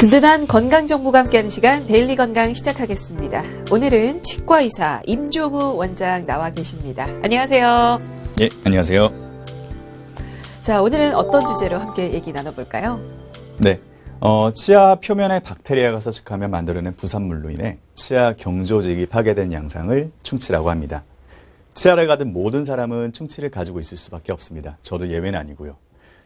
든든한 건강정보가 함께하는 시간 데일리 건강 시작하겠습니다. 오늘은 치과의사 임종우 원장 나와 계십니다. 안녕하세요. 예, 안녕하세요. 자, 오늘은 어떤 주제로 함께 얘기 나눠볼까요? 네, 치아 표면에 박테리아가 서식하며 만들어낸 부산물로 인해 치아 경조직이 파괴된 양상을 충치라고 합니다. 치아를 가진 모든 사람은 충치를 가지고 있을 수밖에 없습니다. 저도 예외는 아니고요.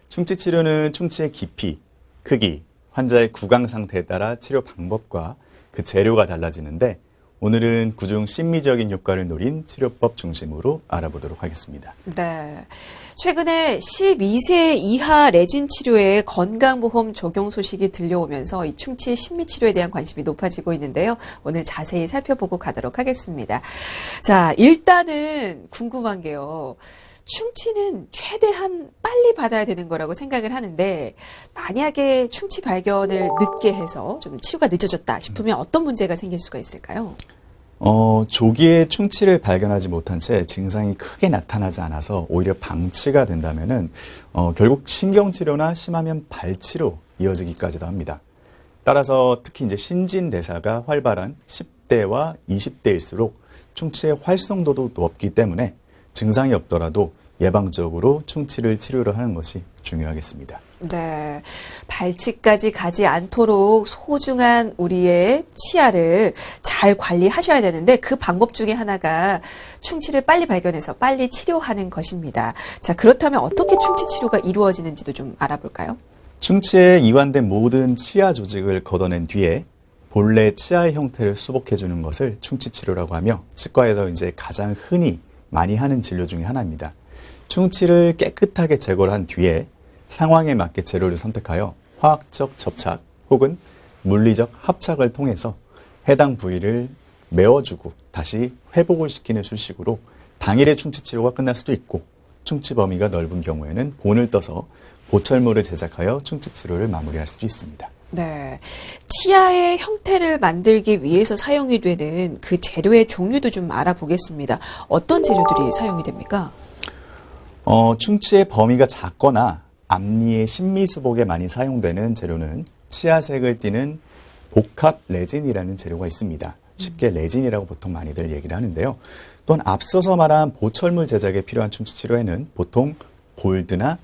충치 치료는 충치의 깊이, 크기, 환자의 구강 상태에 따라 치료 방법과 그 재료가 달라지는데 오늘은 그중 심미적인 효과를 노린 치료법 중심으로 알아보도록 하겠습니다. 네, 최근에 12세 이하 레진 치료에 건강보험 적용 소식이 들려오면서 이 충치 심미치료에 대한 관심이 높아지고 있는데요. 오늘 자세히 살펴보고 가도록 하겠습니다. 자, 일단은 궁금한 게요. 충치는 최대한 빨리 받아야 되는 거라고 생각을 하는데 만약에 충치 발견을 늦게 해서 좀 치료가 늦어졌다 싶으면 어떤 문제가 생길 수가 있을까요? 조기에 충치를 발견하지 못한 채 증상이 크게 나타나지 않아서 오히려 방치가 된다면은 결국 신경치료나 심하면 발치로 이어지기까지도 합니다. 따라서 특히 이제 신진대사가 활발한 10대와 20대일수록 충치의 활성도도 높기 때문에 증상이 없더라도 예방적으로 충치를 치료를 하는 것이 중요하겠습니다. 네, 발치까지 가지 않도록 소중한 우리의 치아를 잘 관리하셔야 되는데 그 방법 중에 하나가 충치를 빨리 발견해서 빨리 치료하는 것입니다. 자, 그렇다면 어떻게 충치 치료가 이루어지는지도 좀 알아볼까요? 충치에 이완된 모든 치아 조직을 걷어낸 뒤에 본래 치아의 형태를 수복해 주는 것을 충치 치료라고 하며 치과에서 이제 가장 흔히 많이 하는 진료 중에 하나입니다. 충치를 깨끗하게 제거를 한 뒤에 상황에 맞게 재료를 선택하여 화학적 접착 혹은 물리적 합착을 통해서 해당 부위를 메워주고 다시 회복을 시키는 수식으로 당일에 충치 치료가 끝날 수도 있고 충치 범위가 넓은 경우에는 본을 떠서 보철물을 제작하여 충치 치료를 마무리할 수도 있습니다. 네, 치아의 형태를 만들기 위해서 사용이 되는 그 재료의 종류도 좀 알아보겠습니다. 어떤 재료들이 사용이 됩니까? 충치의 범위가 작거나 앞니의 심미수복에 많이 사용되는 재료는 치아색을 띠는 복합 레진이라는 재료가 있습니다. 쉽게 레진이라고 보통 많이들 얘기를 하는데요. 또한 앞서서 말한 보철물 제작에 필요한 충치 치료에는 보통 골드나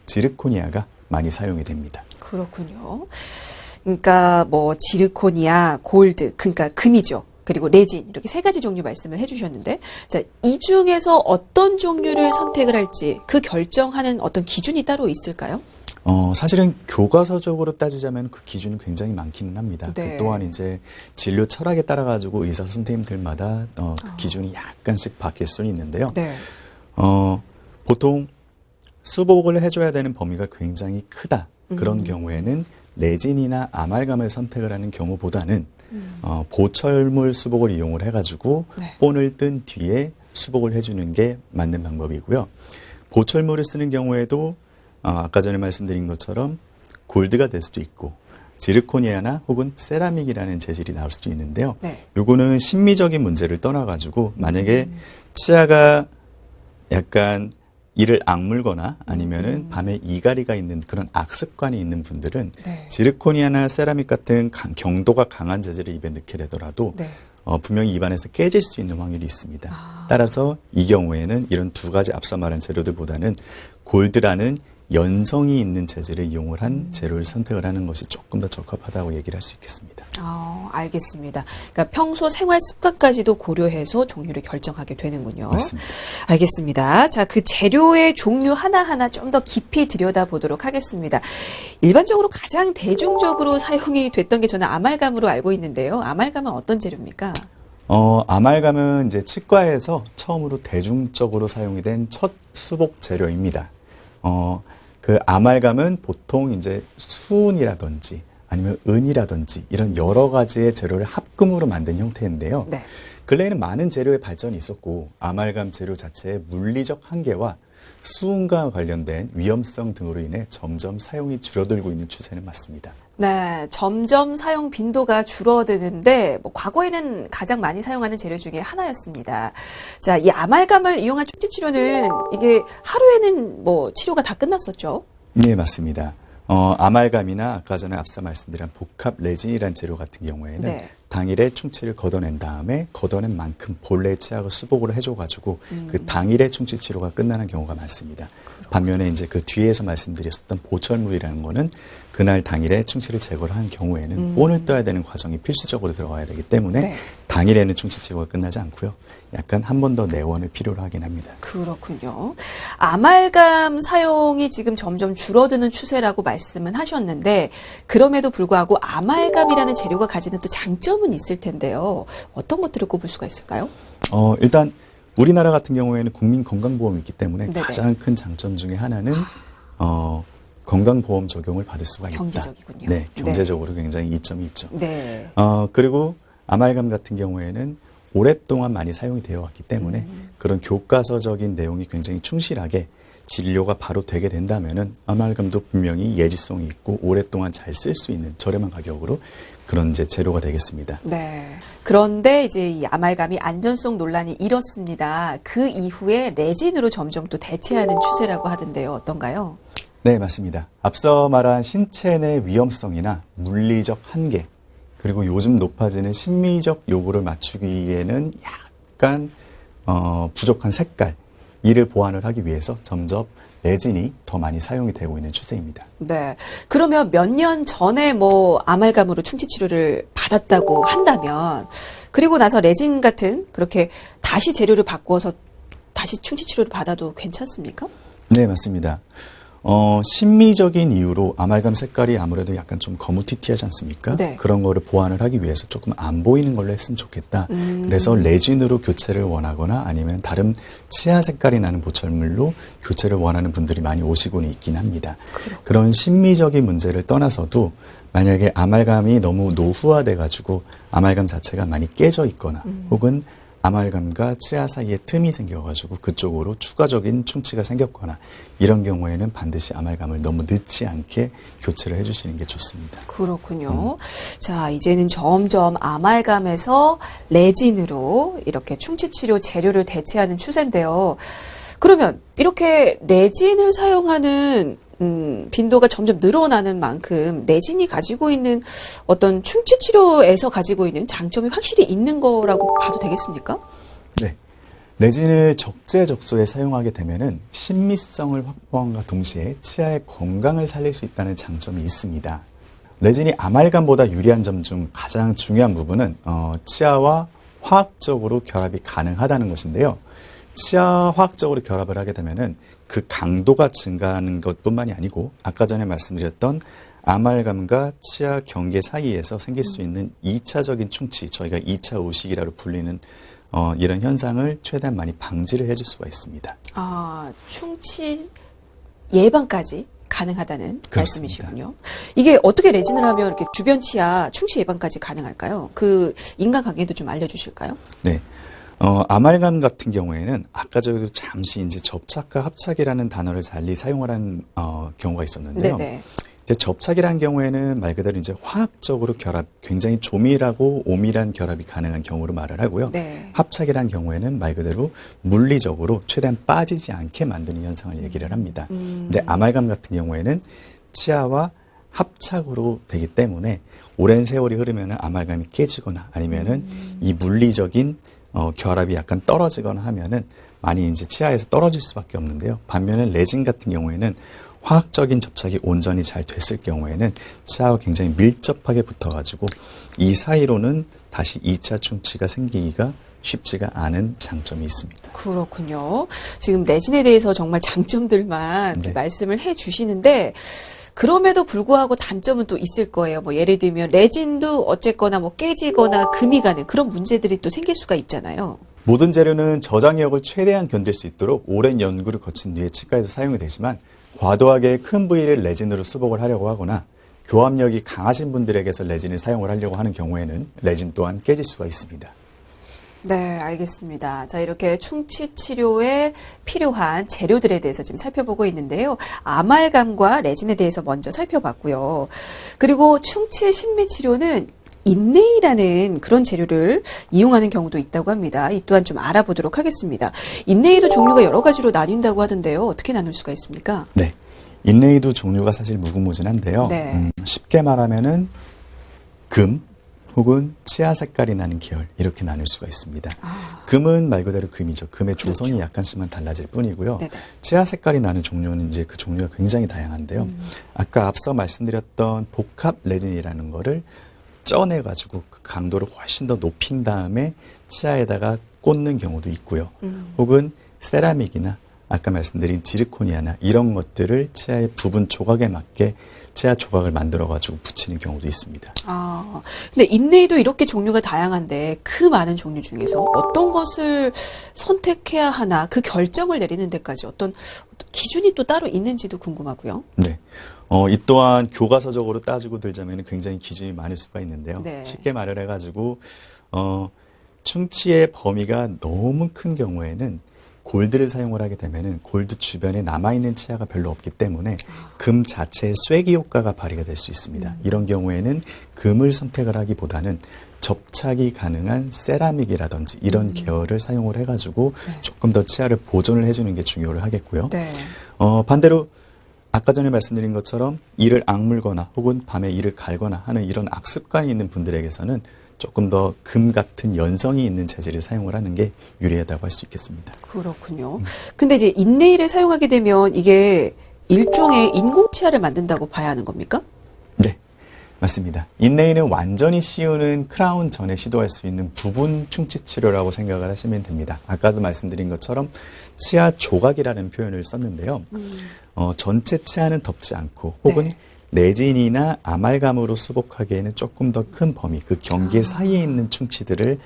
지르코니아가 많이 사용이 됩니다. 그렇군요. 그러니까 뭐 지르코니아, 골드, 그러니까 금이죠. 그리고 레진 이렇게 세 가지 종류 말씀을 해주셨는데, 자, 이 중에서 어떤 종류를 선택을 할지 그 결정하는 어떤 기준이 따로 있을까요? 사실은 교과서적으로 따지자면 그 기준이 굉장히 많기는 합니다. 네. 그 또한 이제 진료 철학에 따라 가지고 의사 선생님들마다 그 기준이 약간씩 바뀔 수는 있는데요. 네. 보통 수복을 해줘야 되는 범위가 굉장히 크다. 그런 경우에는 레진이나 아말감을 선택을 하는 경우보다는 보철물 수복을 이용을 해가지고 네. 본을 뜬 뒤에 수복을 해주는 게 맞는 방법이고요. 보철물을 쓰는 경우에도 아까 전에 말씀드린 것처럼 골드가 될 수도 있고 지르코니아나 혹은 세라믹이라는 재질이 나올 수도 있는데요. 네. 요거는 심미적인 문제를 떠나가지고 만약에 치아가 약간 이를 악물거나 아니면은 밤에 이갈이가 있는 그런 악습관이 있는 분들은 네. 지르코니아나 세라믹 같은 경도가 강한 재질을 입에 넣게 되더라도 네. 분명히 입안에서 깨질 수 있는 확률이 있습니다. 따라서 이 경우에는 이런 두 가지 앞서 말한 재료들보다는 골드라는 연성이 있는 재질을 이용을 한 재료를 선택을 하는 것이 조금 더 적합하다고 얘기를 할 수 있겠습니다. 알겠습니다. 그러니까 평소 생활 습관까지도 고려해서 종류를 결정하게 되는군요. 맞습니다. 알겠습니다. 자, 그 재료의 종류 하나하나 좀 더 깊이 들여다보도록 하겠습니다. 일반적으로 가장 대중적으로 사용이 됐던 게 저는 아말감으로 알고 있는데요. 아말감은 어떤 재료입니까? 아말감은 이제 치과에서 처음으로 대중적으로 사용이 된 첫 수복 재료입니다. 그 아말감은 보통 이제 수은이라든지 아니면 은이라든지 이런 여러 가지의 재료를 합금으로 만든 형태인데요. 네. 근래에는 많은 재료의 발전이 있었고 아말감 재료 자체의 물리적 한계와 수은과 관련된 위험성 등으로 인해 점점 사용이 줄어들고 있는 추세는 맞습니다. 네, 점점 사용 빈도가 줄어드는데 과거에는 가장 많이 사용하는 재료 중에 하나였습니다. 자, 이 아말감을 이용한 충치 치료는 이게 하루에는 치료가 다 끝났었죠? 네, 맞습니다. 아말감이나 아까 전에 앞서 말씀드린 복합 레진이란 재료 같은 경우에는 네. 당일에 충치를 걷어낸 다음에 걷어낸 만큼 본래의 치약을 수복을 해줘가지고 그 당일에 충치 치료가 끝나는 경우가 많습니다. 반면에 이제 그 뒤에서 말씀드렸었던 보철물이라는 거는 그날 당일에 충치를 제거를 한 경우에는 본을 떠야 되는 과정이 필수적으로 들어가야 되기 때문에 네. 당일에는 충치 치료가 끝나지 않고요. 약간 한 번 더 내원을 필요로 하긴 합니다. 그렇군요. 아말감 사용이 지금 점점 줄어드는 추세라고 말씀은 하셨는데 그럼에도 불구하고 아말감이라는 재료가 가지는 또 장점은 있을 텐데요. 어떤 것들을 꼽을 수가 있을까요? 일단 우리나라 같은 경우에는 국민건강보험이 있기 때문에 네네. 가장 큰 장점 중에 하나는 건강보험 적용을 받을 수가 있다. 경제적이군요. 네, 경제적으로 굉장히 이점이 있죠. 네. 그리고 아말감 같은 경우에는 오랫동안 많이 사용이 되어 왔기 때문에 그런 교과서적인 내용이 굉장히 충실하게 진료가 바로 되게 된다면은 아말감도 분명히 예지성이 있고 오랫동안 잘 쓸 수 있는 저렴한 가격으로 그런 이제 재료가 되겠습니다. 네. 그런데 이제 이 아말감이 안전성 논란이 일었습니다. 그 이후에 레진으로 점점 또 대체하는 추세라고 하던데요. 어떤가요? 네, 맞습니다. 앞서 말한 신체 내 위험성이나 물리적 한계, 그리고 요즘 높아지는 심미적 요구를 맞추기 위해는 약간 부족한 색깔, 이를 보완을 하기 위해서 점점 레진이 더 많이 사용이 되고 있는 추세입니다. 네. 그러면 몇 년 전에 뭐 아말감으로 충치 치료를 받았다고 한다면 그리고 나서 레진 같은 그렇게 다시 재료를 바꾸어서 다시 충치 치료를 받아도 괜찮습니까? 네, 맞습니다. 심미적인 이유로 아말감 색깔이 아무래도 약간 좀 거무튀튀하지 않습니까? 네. 그런 거를 보완을 하기 위해서 조금 안 보이는 걸로 했으면 좋겠다. 그래서 레진으로 교체를 원하거나 아니면 다른 치아 색깔이 나는 보철물로 교체를 원하는 분들이 많이 오시고는 있긴 합니다. 그런 심미적인 문제를 떠나서도 만약에 아말감이 너무 노후화돼 가지고 아말감 자체가 많이 깨져 있거나 혹은 아말감과 치아 사이에 틈이 생겨가지고 그쪽으로 추가적인 충치가 생겼거나 이런 경우에는 반드시 아말감을 너무 늦지 않게 교체를 해주시는 게 좋습니다. 그렇군요. 자, 이제는 점점 아말감에서 레진으로 이렇게 충치 치료 재료를 대체하는 추세인데요. 그러면 이렇게 레진을 사용하는 빈도가 점점 늘어나는 만큼 레진이 가지고 있는 어떤 충치 치료에서 가지고 있는 장점이 확실히 있는 거라고 봐도 되겠습니까? 네. 레진을 적재적소에 사용하게 되면은 신미성을 확보함과 동시에 치아의 건강을 살릴 수 있다는 장점이 있습니다. 레진이 아말감보다 유리한 점 중 가장 중요한 부분은 치아와 화학적으로 결합이 가능하다는 것인데요. 치아 화학적으로 결합을 하게 되면은 그 강도가 증가하는 것뿐만이 아니고 아까 전에 말씀드렸던 아말감과 치아 경계 사이에서 생길 수 있는 2차적인 충치, 저희가 2차 우식이라고 불리는 이런 현상을 최대한 많이 방지를 해줄 수가 있습니다. 아, 충치 예방까지 가능하다는 그렇습니다. 말씀이시군요. 이게 어떻게 레진을 하면 이렇게 주변 치아 충치 예방까지 가능할까요? 그 인간관계도 좀 알려주실까요? 네. 아말감 같은 경우에는 아까 저도 잠시 이제 접착과 합착이라는 단어를 달리 사용을 한 경우가 있었는데요. 네네. 이제 접착이라는 경우에는 말 그대로 이제 화학적으로 결합, 굉장히 조밀하고 오밀한 결합이 가능한 경우로 말을 하고요. 네. 합착이라는 경우에는 말 그대로 물리적으로 최대한 빠지지 않게 만드는 현상을 얘기를 합니다. 근데 아말감 같은 경우에는 치아와 합착으로 되기 때문에 오랜 세월이 흐르면 아말감이 깨지거나 아니면은 이 물리적인 결합이 약간 떨어지거나 하면은 많이 이제 치아에서 떨어질 수밖에 없는데요. 반면에 레진 같은 경우에는 화학적인 접착이 온전히 잘 됐을 경우에는 치아와 굉장히 밀접하게 붙어가지고 이 사이로는 다시 2차 충치가 생기기가 쉽지가 않은 장점이 있습니다. 그렇군요. 지금 레진에 대해서 정말 장점들만 네. 말씀을 해 주시는데 그럼에도 불구하고 단점은 또 있을 거예요. 뭐 예를 들면 레진도 어쨌거나 뭐 깨지거나 금이 가는 그런 문제들이 또 생길 수가 있잖아요. 모든 재료는 저장력을 최대한 견딜 수 있도록 오랜 연구를 거친 뒤에 치과에서 사용이 되지만 과도하게 큰 부위를 레진으로 수복을 하려고 하거나 교합력이 강하신 분들에게서 레진을 사용을 하려고 하는 경우에는 레진 또한 깨질 수가 있습니다. 네, 알겠습니다. 자, 이렇게 충치 치료에 필요한 재료들에 대해서 지금 살펴보고 있는데요. 아말감과 레진에 대해서 먼저 살펴봤고요. 그리고 충치 신미 치료는 인레이라는 그런 재료를 이용하는 경우도 있다고 합니다. 이 또한 좀 알아보도록 하겠습니다. 인레이도 종류가 여러 가지로 나뉜다고 하던데요. 어떻게 나눌 수가 있습니까? 네. 인레이도 종류가 사실 무궁무진한데요. 네. 쉽게 말하면은 금 혹은 치아 색깔이 나는 계열 이렇게 나눌 수가 있습니다. 금은 말 그대로 금이죠. 금의 조성이 그렇죠. 약간씩만 달라질 뿐이고요. 네네. 치아 색깔이 나는 종류는 이제 그 종류가 굉장히 다양한데요. 아까 앞서 말씀드렸던 복합 레진이라는 거를 쪄내가지고 그 강도를 훨씬 더 높인 다음에 치아에다가 꽂는 경우도 있고요. 혹은 세라믹이나 아까 말씀드린 지르코니아나 이런 것들을 치아의 부분 조각에 맞게 치아 조각을 만들어가지고 붙이는 경우도 있습니다. 아, 근데 인레이도 이렇게 종류가 다양한데 그 많은 종류 중에서 어떤 것을 선택해야 하나 그 결정을 내리는 데까지 어떤 기준이 또 따로 있는지도 궁금하고요. 네. 이 또한 교과서적으로 따지고 들자면 굉장히 기준이 많을 수가 있는데요. 네. 쉽게 말을 해가지고, 충치의 범위가 너무 큰 경우에는 골드를 사용을 하게 되면은 골드 주변에 남아있는 치아가 별로 없기 때문에 금 자체의 쐐기 효과가 발휘가 될 수 있습니다. 이런 경우에는 금을 선택을 하기보다는 접착이 가능한 세라믹이라든지 이런 계열을 사용을 해가지고 조금 더 치아를 보존을 해주는 게 중요를 하겠고요. 네. 반대로 아까 전에 말씀드린 것처럼 이를 악물거나 혹은 밤에 이를 갈거나 하는 이런 악습관이 있는 분들에게서는 조금 더 금 같은 연성이 있는 재질을 사용을 하는 게 유리하다고 할 수 있겠습니다. 그렇군요. 근데 이제 인레이를 사용하게 되면 이게 일종의 인공 치아를 만든다고 봐야 하는 겁니까? 네, 맞습니다. 인레이는 완전히 씌우는 크라운 전에 시도할 수 있는 부분 충치 치료라고 생각을 하시면 됩니다. 아까도 말씀드린 것처럼 치아 조각이라는 표현을 썼는데요. 전체 치아는 덮지 않고 혹은 네. 레진이나 아말감으로 수복하기에는 조금 더 큰 범위, 그 경계 사이에 있는 충치들을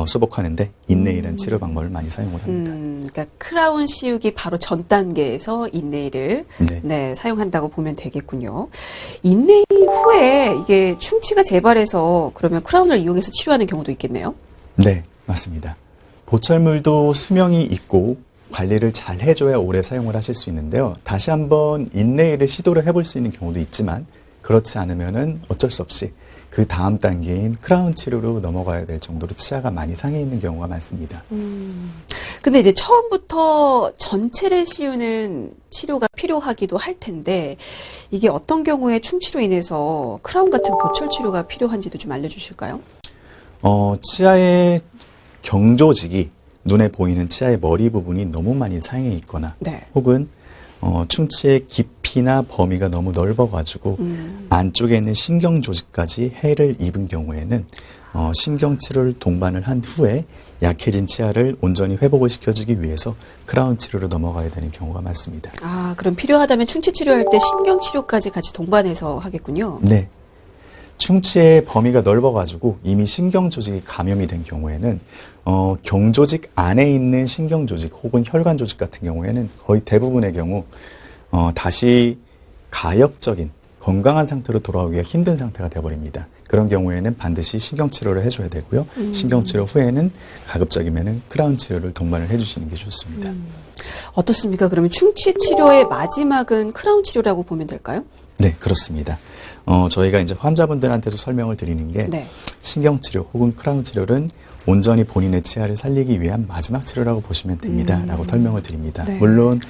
수복하는데 인레이라는 치료 방법을 많이 사용을 합니다. 그러니까 크라운 씌우기 바로 전 단계에서 인레이를 네. 사용한다고 보면 되겠군요. 인레이 후에 이게 충치가 재발해서 그러면 크라운을 이용해서 치료하는 경우도 있겠네요. 네, 맞습니다. 보철물도 수명이 있고 관리를 잘 해줘야 오래 사용을 하실 수 있는데요. 다시 한번 인레이를 시도를 해볼 수 있는 경우도 있지만 그렇지 않으면은 어쩔 수 없이 그 다음 단계인 크라운 치료로 넘어가야 될 정도로 치아가 많이 상해 있는 경우가 많습니다. 근데 이제 처음부터 전체를 씌우는 치료가 필요하기도 할 텐데 이게 어떤 경우에 충치로 인해서 크라운 같은 보철 치료가 필요한지도 좀 알려주실까요? 치아의 경조직이 눈에 보이는 치아의 머리 부분이 너무 많이 상해 있거나 네. 혹은 충치의 깊이나 범위가 너무 넓어가지고 안쪽에 있는 신경 조직까지 해를 입은 경우에는 신경 치료를 동반을 한 후에 약해진 치아를 온전히 회복을 시켜주기 위해서 크라운 치료로 넘어가야 되는 경우가 많습니다. 아, 그럼 필요하다면 충치 치료할 때 신경 치료까지 같이 동반해서 하겠군요. 네. 충치의 범위가 넓어가지고 이미 신경 조직이 감염이 된 경우에는 경조직 안에 있는 신경 조직 혹은 혈관 조직 같은 경우에는 거의 대부분의 경우 다시 가역적인 건강한 상태로 돌아오기가 힘든 상태가 되어버립니다. 그런 경우에는 반드시 신경 치료를 해줘야 되고요. 신경 치료 후에는 가급적이면은 크라운 치료를 동반을 해주시는 게 좋습니다. 어떻습니까? 그러면 충치 치료의 마지막은 크라운 치료라고 보면 될까요? 네, 그렇습니다. 저희가 이제 환자분들한테도 설명을 드리는 게 네. 신경 치료 혹은 크라운 치료는 온전히 본인의 치아를 살리기 위한 마지막 치료라고 보시면 됩니다. 라고 설명을 드립니다. 네. 물론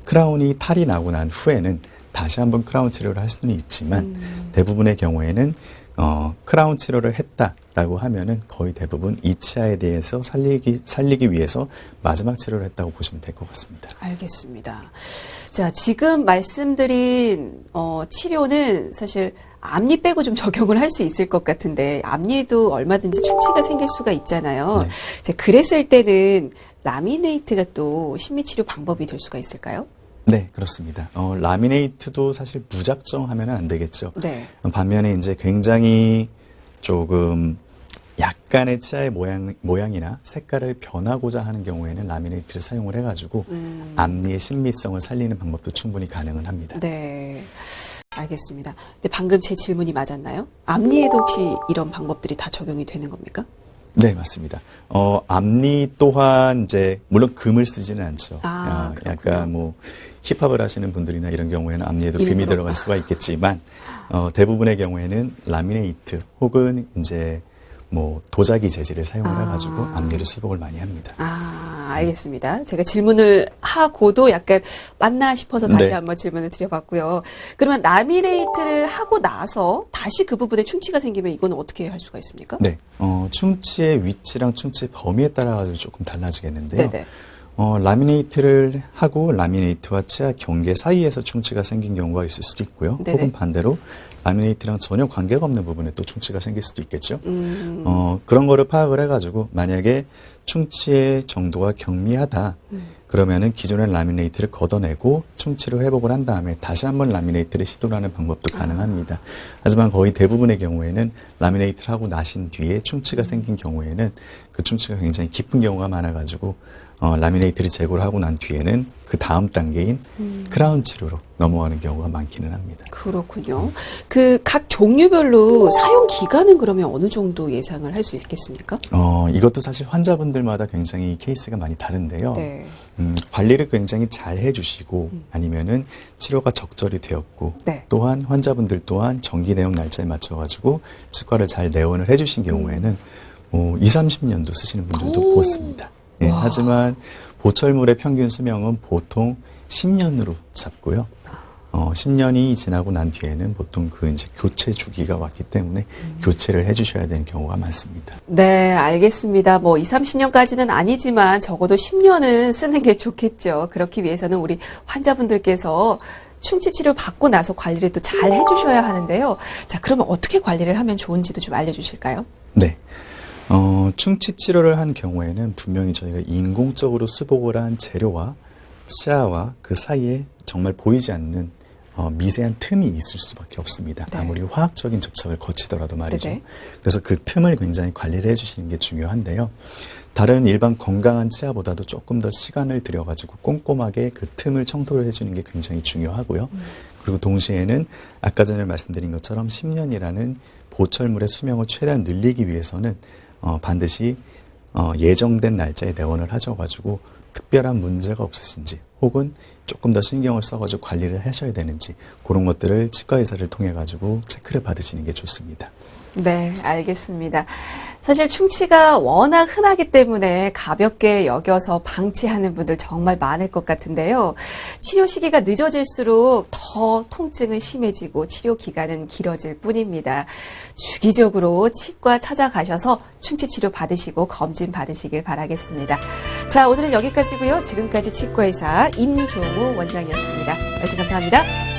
크라운이 탈이 나고 난 후에는 다시 한번 크라운 치료를 할 수는 있지만 대부분의 경우에는 크라운 치료를 했다라고 하면은 거의 대부분 이 치아에 대해서 살리기 위해서 마지막 치료를 했다고 보시면 될 것 같습니다. 알겠습니다. 자, 지금 말씀드린 치료는 사실 앞니 빼고 좀 적용을 할 수 있을 것 같은데 앞니도 얼마든지 충치가 생길 수가 있잖아요. 네. 이제 그랬을 때는 라미네이트가 또 심미치료 방법이 될 수가 있을까요? 네, 그렇습니다. 라미네이트도 사실 무작정 하면은 안 되겠죠. 네. 반면에 이제 굉장히 조금 약간의 치아의 모양이나 색깔을 변하고자 하는 경우에는 라미네이트를 사용을 해가지고 앞니의 신미성을 살리는 방법도 충분히 가능은 합니다. 네. 알겠습니다. 근데 방금 제 질문이 맞았나요? 앞니에도 혹시 이런 방법들이 다 적용이 되는 겁니까? 네, 맞습니다. 앞니 또한 이제 물론 금을 쓰지는 않죠. 약간 뭐 힙합을 하시는 분들이나 이런 경우에는 앞니에도 금이 일부러. 들어갈 수가 있겠지만 대부분의 경우에는 라미네이트 혹은 이제 뭐 도자기 재질을 사용을 해가지고 앞니를 수복을 많이 합니다. 아, 알겠습니다. 제가 질문을 하고도 약간 맞나 싶어서 다시 네. 한번 질문을 드려봤고요. 그러면 라미네이트를 하고 나서 다시 그 부분에 충치가 생기면 이건 어떻게 할 수가 있습니까? 네. 충치의 위치랑 충치의 범위에 따라 가지고 조금 달라지겠는데요. 네네. 라미네이트를 하고 라미네이트와 치아 경계 사이에서 충치가 생긴 경우가 있을 수도 있고요. 네네. 혹은 반대로 라미네이트랑 전혀 관계가 없는 부분에 또 충치가 생길 수도 있겠죠. 그런 거를 파악을 해가지고 만약에 충치의 정도가 경미하다. 그러면은 기존의 라미네이트를 걷어내고 충치를 회복을 한 다음에 다시 한번 라미네이트를 시도를 하는 방법도 가능합니다. 하지만 거의 대부분의 경우에는 라미네이트를 하고 나신 뒤에 충치가 생긴 경우에는 그 충치가 굉장히 깊은 경우가 많아가지고 라미네이트를 제거를 하고 난 뒤에는 그 다음 단계인 크라운 치료로 넘어가는 경우가 많기는 합니다. 그렇군요. 그 각 종류별로 사용 기간은 그러면 어느 정도 예상을 할 수 있겠습니까? 이것도 사실 환자분들마다 굉장히 케이스가 많이 다른데요. 네. 관리를 굉장히 잘 해주시고 아니면은 치료가 적절히 되었고 네. 또한 환자분들 또한 정기 내용 날짜에 맞춰가지고 치과를 잘 내원을 해주신 경우에는 2, 30년도 쓰시는 분들도 보았습니다. 예, 하지만 보철물의 평균 수명은 보통 10년으로 잡고요. 10년이 지나고 난 뒤에는 보통 그 이제 교체 주기가 왔기 때문에 교체를 해주셔야 되는 경우가 많습니다. 네, 알겠습니다. 뭐 20, 30년까지는 아니지만 적어도 10년은 쓰는 게 좋겠죠. 그렇기 위해서는 우리 환자분들께서 충치 치료 받고 나서 관리를 또 잘 해주셔야 하는데요. 자, 그러면 어떻게 관리를 하면 좋은지도 좀 알려주실까요? 네. 충치 치료를 한 경우에는 분명히 저희가 인공적으로 수복을 한 재료와 치아와 그 사이에 정말 보이지 않는 미세한 틈이 있을 수밖에 없습니다. 네. 아무리 화학적인 접착을 거치더라도 말이죠. 네네. 그래서 그 틈을 굉장히 관리를 해주시는 게 중요한데요. 다른 일반 건강한 치아보다도 조금 더 시간을 들여가지고 꼼꼼하게 그 틈을 청소를 해주는 게 굉장히 중요하고요. 그리고 동시에는 아까 전에 말씀드린 것처럼 10년이라는 보철물의 수명을 최대한 늘리기 위해서는 반드시 예정된 날짜에 내원을 하셔가지고 특별한 문제가 없으신지 혹은 조금 더 신경을 써가지고 관리를 하셔야 되는지 그런 것들을 치과 의사를 통해 가지고 체크를 받으시는 게 좋습니다. 네, 알겠습니다. 사실 충치가 워낙 흔하기 때문에 가볍게 여겨서 방치하는 분들 정말 많을 것 같은데요. 치료 시기가 늦어질수록 더 통증은 심해지고 치료 기간은 길어질 뿐입니다. 주기적으로 치과 찾아가셔서 충치 치료 받으시고 검진 받으시길 바라겠습니다. 자, 오늘은 여기까지고요. 지금까지 치과의사 임종우 원장이었습니다. 말씀 감사합니다.